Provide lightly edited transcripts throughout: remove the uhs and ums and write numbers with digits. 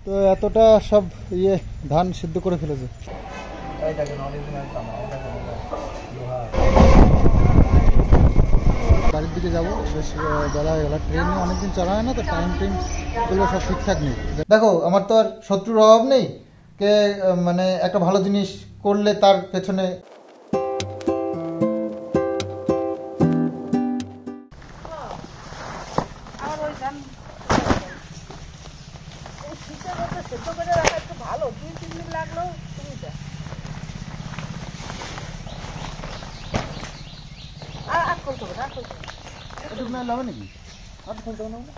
তো এতটা সব ধান সিদ্ধ করে ফেলেছে। বাড়ির দিকে যাবো, বেশ বেলা হয়ে গেল। ট্রেনে অনেকদিন চলা হয় না, তো টাইমগুলো সব ঠিকঠাক নেই। দেখো, আমার তো আর শত্রুর অভাব নেই। কে মানে একটা ভালো জিনিস করলে তার পেছনে হবে নাকি? আর খুলতে হবে না,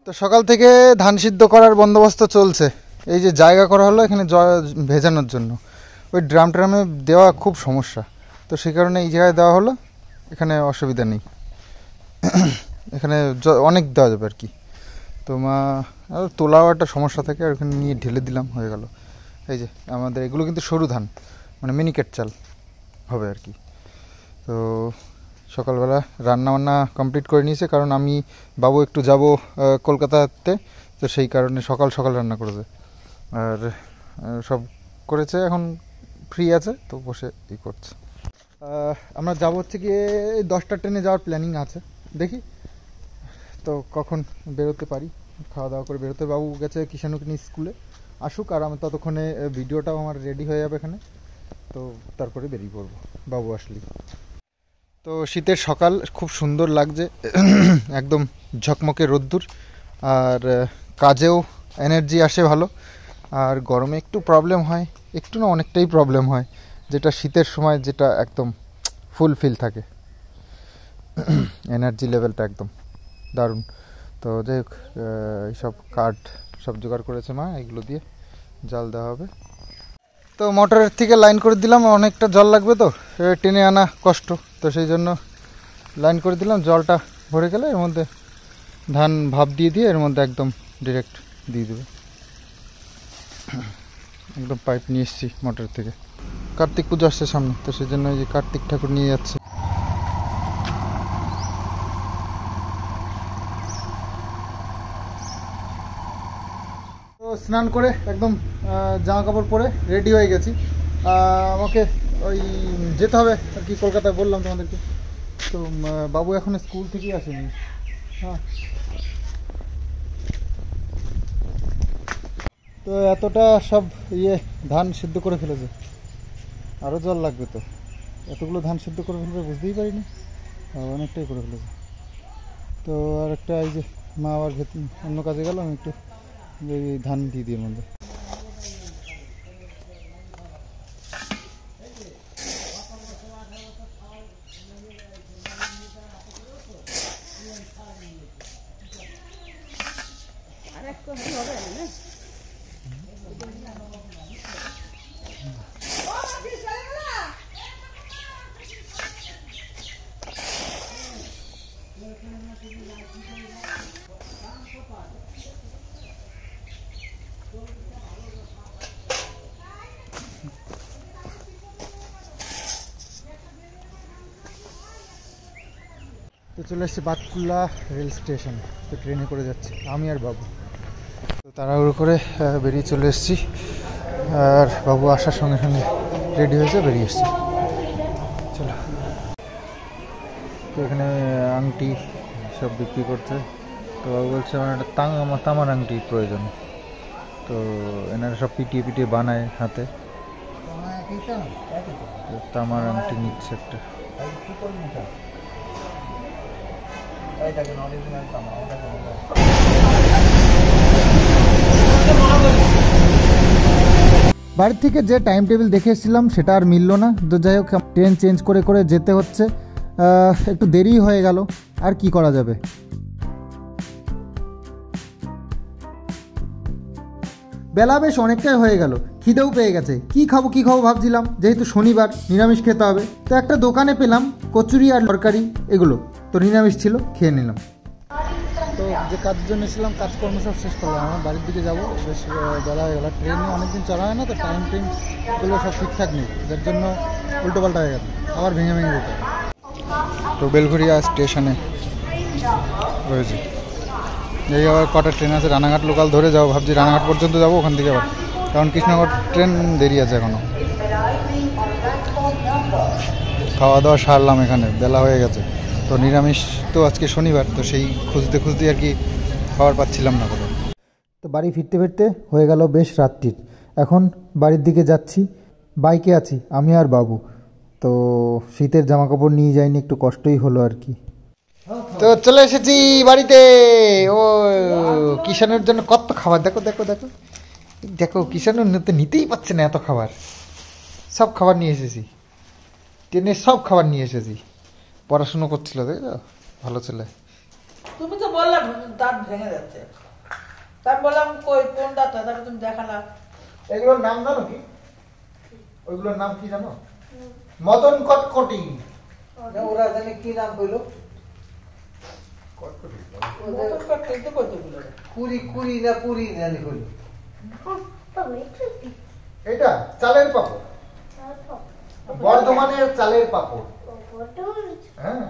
তো সকাল থেকে ধান সিদ্ধ করার বন্দোবস্ত চলছে। এই যে জায়গা করা হলো এখানে ভেজানোর জন্য, ওই ড্রামে দেওয়া খুব সমস্যা, তো সেই কারণে এই জায়গায় দেওয়া হলো। এখানে অসুবিধা নেই, এখানে অনেক দেওয়া যাবে আর কি। তো তোলাও একটা সমস্যা থাকে, আর ওখানে নিয়ে ঢেলে দিলাম, হয়ে গেল। এই যে আমাদের এগুলো কিন্তু সরু ধান, মানে মিনিকেট চাল হবে আর কি। তো সকালবেলা রান্নাবান্না কমপ্লিট করে নিয়েছে, কারণ আমি বাবু একটু যাব কলকাতাতে, তো সেই কারণে সকাল সকাল রান্না করেছে আর সব করেছে। এখন ফ্রি আছে, তো বসে করছে। আমরা যাবো হচ্ছে গিয়ে 10টার ট্রেনে যাওয়ার প্ল্যানিং আছে, দেখি তো কখন বেরোতে পারি। খাওয়া দাওয়া করে বেরোতে, বাবু গেছে কিষাণুকে নিয়ে স্কুলে, আসুক আর আমি ততক্ষণে ভিডিওটাও আমার রেডি হয়ে যাবে এখানে, তো তারপরে বেরিয়ে পড়বো বাবু আসলেই। তো শীতের সকাল খুব সুন্দর লাগছে, একদম ঝকমকে রোদ্দুর, আর কাজেও এনার্জি আসে ভালো। আর গরমে একটু প্রবলেম হয়, একটু না অনেকটাই প্রবলেম হয়, যেটা শীতের সময় যেটা একদম ফুলফিল থাকে, এনার্জি লেভেলটা একদম দারুণ। তো যাই হোক, এইসব কাঠ সব জোগাড় করেছে মা, এগুলো দিয়ে জাল দেওয়া হবে। তো মোটরের থেকে লাইন করে দিলাম, অনেকটা জল লাগবে তো টেনে আনা কষ্ট, তো সেই জন্য লাইন করে দিলাম। জলটা ভরে গেলে এর মধ্যে ধান ভাপ দিয়ে এর মধ্যে একদম ডিরেক্ট দিয়ে দেবে। একদম পাইপ নিয়ে এসেছি মোটর থেকে। কার্তিক পুজো আসছে সামনে, তো সেই জন্য এই যে কার্তিক ঠাকুর নিয়ে যাচ্ছে। তো স্নান করে একদম জামা কাপড় পরে রেডি হয়ে গেছি। আমাকে ওই যেতে হবে আর কি কলকাতায়, বললাম তোমাদেরকে। তো বাবু এখন স্কুল থেকেই আসেনি। হ্যাঁ, তো এতটা সব ধান সিদ্ধ করে ফেলেছে, আরও জল লাগবে। তো এতগুলো ধান সিদ্ধ করে ফেলবে বুঝতেই পারিনি, অনেকটাই করে ফেলেছে। তো আর একটা এই যে মা আবার অন্য কাজে গেল, আমি একটু ধান দিয়ে দিই এর মধ্যে। তো চলে এসেছি বাতকুল্লা রেল স্টেশন, তো ট্রেনে করে যাচ্ছি আমি আর বাবু। তো তাড়াহুড়ো করে বেরিয়ে চলে এসেছি, আর বাবু আসার সঙ্গে সঙ্গে রেডি হয়েছে, বেরিয়ে এসেছি। চলো, তো এখানে আংটি সব বিক্রি করছে। তো বাবু বলছে আমার একটা তামার আংটির প্রয়োজন, তো এনারা সব পিটিয়ে বানায় হাতে, তামার আংটি নিচ্ছে একটা। বাড়ির থেকে যে টাইম টেবিল দেখে এসেছিলাম সেটা আর মিলল না, তো যাই হোক ট্রেন চেঞ্জ করে করে যেতে হচ্ছে। একটু দেরি হয়ে গেল, আর কি করা যাবে। বেলা বেশ অনেকটাই হয়ে গেল, খিদেও পেয়ে গেছে। কি খাবো ভাবছিলাম, যেহেতু শনিবার নিরামিষ খেতে হবে। তো একটা দোকানে পেলাম কচুরি আর তরকারি, এগুলো তো নিরামিষ ছিল, খেয়ে নিলাম। তো যে কাজের জন্য এসেছিলাম কাজকর্ম সব শেষ করলাম, আমার বাড়ির দিকে যাবো, বেশ বেলা হয়ে গেল। ট্রেনে অনেকদিন চলা হয় না, তো টাইমগুলো সব ঠিকঠাক নেই, যার জন্য উল্টোপাল্টা হয়ে গেল, আবার ভেঙে ভেঙে যেতে হবে। তো বেলঘড়িয়া স্টেশনে রয়েছে, এই আবার কটা ট্রেন আছে, রানাঘাট লোকাল ধরে যাবো ভাবছি, রানাঘাট পর্যন্ত যাবো ওখান থেকে আবার, কারণ কৃষ্ণনগর ট্রেন দেরি আছে এখনও। খাওয়া দাওয়া সারলাম, এখানে বেলা হয়ে গেছে, তো নিরামিষ তো আজকে শনিবার, তো সেই খুঁজতে খুঁজতে আর কি খাবার পাচ্ছিলাম না কোথাও। তো বাড়ি ফিরতে ফিরতে হয়ে গেল বেশ রাত্রির, এখন বাড়ির দিকে যাচ্ছি। বাইকে আছি আমি আর বাবু, তো শীতের জামা কাপড় নিয়ে যাইনি, একটু কষ্টই হলো আর কি। তো চলে এসেছি বাড়িতে। ও কিষানের জন্য কত খাবার, দেখো দেখো দেখো দেখো, কিষানের নিতেই পারছে না এত খাবার, সব খাবার নিয়ে এসেছি, ট্রেনের সব খাবার নিয়ে এসেছি। পড়াশুনো করছিল, তাই তো, ভালো ছেলে। তুমি তো বললাম দাঁত ভেঙে যাচ্ছে, তাই বললাম কই কোন দাঁতটা, তারপর তুমি দেখালা। এগুলোর নাম জানো কি? ওইগুলোর নাম কি জানো? মদন কটকটি। ওরা জানি কি নাম কইলো, কটকটি কুড়ি কুড়ি না পুরি জানি কইলো। এটা চালের পাপড়, বর্ধমানের চালের পাপড়। হ্যাঁ,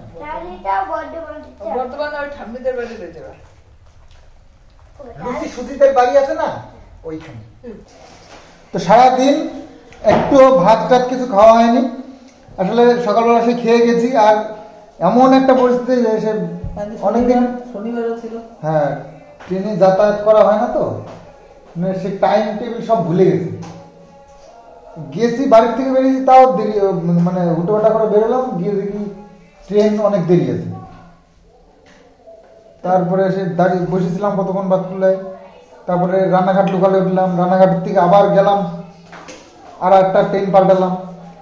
বর্তমানে ওই ঠাম্মিদের বাড়ি রয়েছে, লুচি সুজিতের বাড়ি আছে না ওইখানে। তো সারাদিন একটু ভাত টাত কিছু খাওয়া হয়নি, আসলে সকালবেলা সে খেয়ে গেছি, আর এমন একটা পরিস্থিতি যে সে অনেকদিন শনিবারও ছিল, হ্যাঁ ট্রেনে যাতায়াত করা হয় না, তো মানে সে টাইম টেবিল সব ভুলে গেছি। গেছি বাড়ির থেকে বেরিয়েছি, তাও দেরি, মানে হুটোপাটা করে বেরোলাম, গিয়ে দেখি ট্রেন অনেক দেরি আছে। তারপরে সে দাঁড়িয়ে বসেছিলাম কতক্ষণ বাতকুল্লায়, তারপরে রানাঘাট লোকালে উঠলাম, রানাঘাটের থেকে আবার গেলাম, আর একটা ট্রেন পাল্টালাম,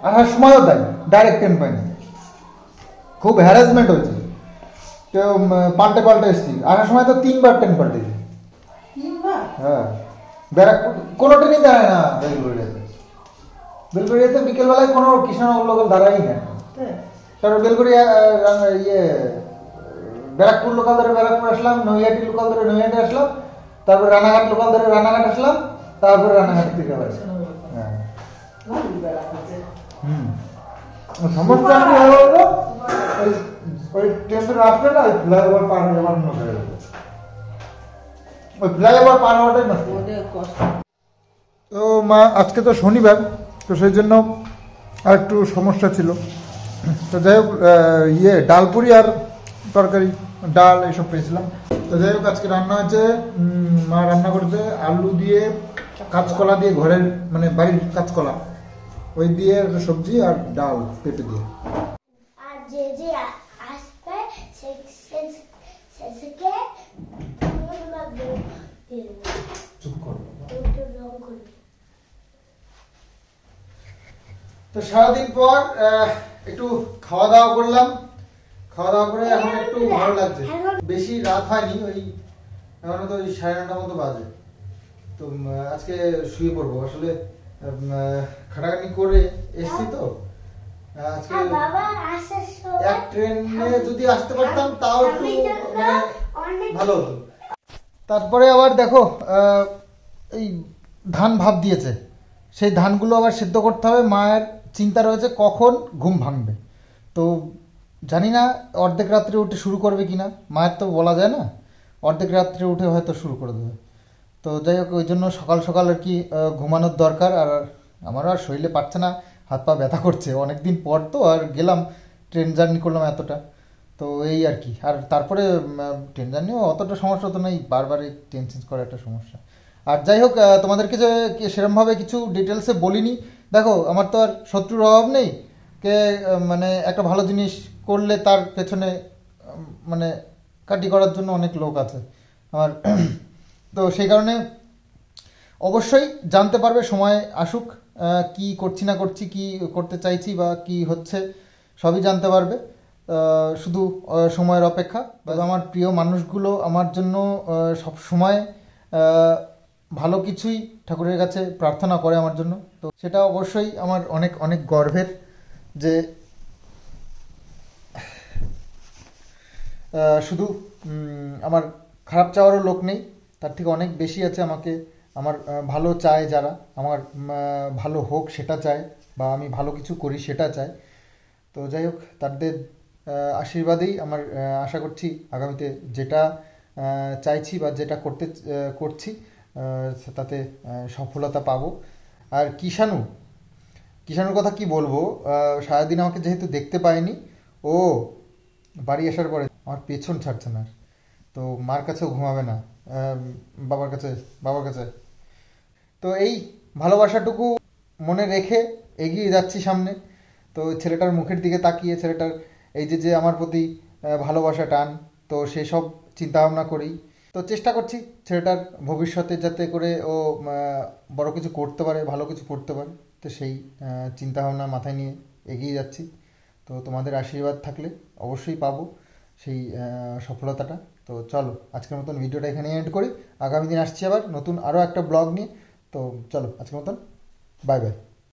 আসার সময়ও দেয় ডাইরেক্ট ট্রেন পাইনি, খুব হ্যারাসমেন্ট হয়েছে, কেউ পাল্টে পাল্টে এসেছি, আসার সময় তো 3বার ট্রেন পাল্টেছি। হ্যাঁ, ব্যারাকপুর কোনো ট্রেনই দাঁড়ায় না বেলগড়িয়াতে, বেলগড়িয়াতে বিকেলবেলায় কোনো কৃষ্ণনগর লোকাল দাঁড়াই না। তারপর বেলগড়িয়া ব্যারাকপুর লোকাল ধরে ব্যারাকপুর আসলাম, নৈহাটি লোকাল ধরে নৈহাটি আসলাম, তারপর রানাঘাট লোকাল ধরে রানাঘাট আসলাম, তারপরে রানাঘাট থেকে আবার হ্যাঁ সমস্যা কি হলো, ওই ট্রেন আসলে না ওই ফ্লাইওভার পার হয়ে যাওয়ার মতো হয়ে গেছে, ওই ফ্লাইওভার পার হওয়াটাই না কষ্ট। তো মা আজকে তো শনিবার, তো সেই জন্য আর একটু সমস্যা ছিল, তো যাই হোক ডালপুরি আর তরকারি, ডাল এইসব পেয়েছিলাম। তো যাই হোক আজকে রান্না হয়েছে, মা রান্না করেছে আলু দিয়ে, কাঁচকলা দিয়ে, ঘরের মানে বাড়ির কাঁচকলা, ওই দিয়ে সবজি, আর ডাল পেঁপে দিয়ে। আর যে যে আসবে সেকে চুপ করো। রং করবে। তো সারাদিন পর একটু খাওয়া দাওয়া করলাম, খাওয়া দাওয়া করে এখন একটু ভালো লাগছে, বেশি রাত হয়নি, ওই এখনো তো ওই 9:30 মতো বাজে। তো আজকে শুয়ে পড়বো, আসলে খাটাখাটি করে এসছি, তো আজকে এক ট্রেনে যদি আসতে পারতাম তাও একটু মানে ভালো হতো। তারপরে আবার দেখো এই ধান ভাপ দিয়েছে, সেই ধানগুলো আবার সিদ্ধ করতে হবে, মায়ের চিন্তা রয়েছে কখন ঘুম ভাঙবে, তো জানি না অর্ধেক রাত্রে উঠে শুরু করবে কিনা, মায়ের তো বলা যায় না, অর্ধেক রাত্রে উঠে হয়তো শুরু করে দেবে। তো যাই হোক ওই জন্য সকাল সকাল আর কি ঘুমানোর দরকার, আর আমারও আর শরীরে পারছে না, হাত পা ব্যথা করছে, অনেক দিন পর তো, আর গেলাম ট্রেন জার্নি করলাম এতটা, তো এই আর কি। আর তারপরে ট্রেন জার্নিও অতটা সমস্যা তো নেই, বারবার এই ট্রেন চেঞ্জ করা একটা সমস্যা। আর যাই হোক তোমাদেরকে যে সেরমভাবে কিছু ডিটেলসে বলিনি, দেখো আমার তো আর শত্রুর অভাব নেই, কে মানে একটা ভালো জিনিস করলে তার পেছনে মানে কাটি করার জন্য অনেক লোক আছে আমার, তো সেই কারণে অবশ্যই জানতে পারবে সময় আসুক, কি করছি না করছি, কি করতে চাইছি বা কি হচ্ছে, সবই জানতে পারবে, শুধু সময়ের অপেক্ষা। আমার প্রিয় মানুষগুলো আমার জন্য সব সময় ভালো কিছুই ঠাকুরের কাছে প্রার্থনা করে আমার জন্য, তো সেটা অবশ্যই আমার অনেক অনেক গর্বের, যে শুধু আমার খারাপ চাওয়ারও লোক নেই, তার থেকে অনেক বেশি আছে আমাকে আমার ভালো চায় যারা, আমার ভালো হোক সেটা চায়, বা আমি ভালো কিছু করি সেটা চায়। তো যাই হোক, তাদের আশীর্বাদেই আমার আশা করছি আগামীতে যেটা চাইছি বা যেটা করছি তাতে সফলতা পাবো। আর কিষাণুর কথা কি বলবো, সারাদিন আমাকে যেহেতু দেখতে পায়নি, ও বাড়ি আসার পরে আমার পেছন ছাড়ছে না আর। তো মার কাছেও ঘুমাবে না, বাবার কাছে। তো এই ভালোবাসাটুকু মনে রেখে এগিয়ে যাচ্ছি সামনে। তো ছেলেটার মুখের দিকে তাকিয়ে, ছেলেটার এই যে আমার প্রতি ভালোবাসা টান, তো সেসব চিন্তাভাবনা করেই তো চেষ্টা করছি ছেলেটার ভবিষ্যতে যাতে করে ও বড় কিছু করতে পারে, ভালো কিছু করতে পারে। তো সেই চিন্তাভাবনা মাথায় নিয়ে এগিয়ে যাচ্ছি। তো তোমাদের আশীর্বাদ থাকলে অবশ্যই পাবো সেই সফলতাটা। তো চলো, আজকের মতন ভিডিওটা এখানে এন্ড করি। আগামী দিন আসছি আবার নতুন আরও একটা ব্লগ নিয়ে। তো চলো, আজকের মতন বাই বাই।